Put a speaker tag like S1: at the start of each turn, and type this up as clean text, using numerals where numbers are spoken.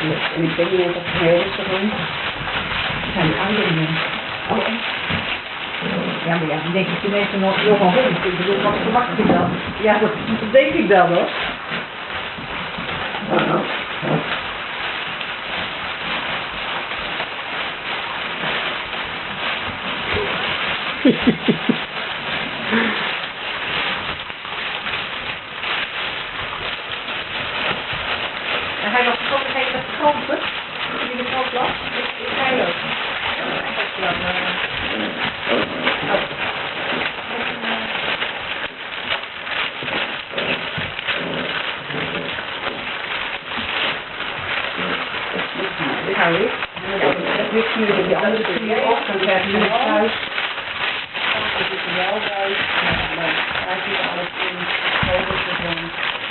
S1: En ik denk niet dat het heel is gewoon. Het zijn die oudere mensen. Oh, echt? Ja, maar ja, dan denk ik de mensen nog een hond. Ik bedoel, wat verwacht je dan? Ja, dat denk ik dan hoor. En hij was gewoon degene met de kranten. Die de krant las. Ik ga je ook. Dit hou ik. Dat ligt hier op die andere keer op. Dan krijg je het thuis. Dat is wel thuis. Hij zit alles in.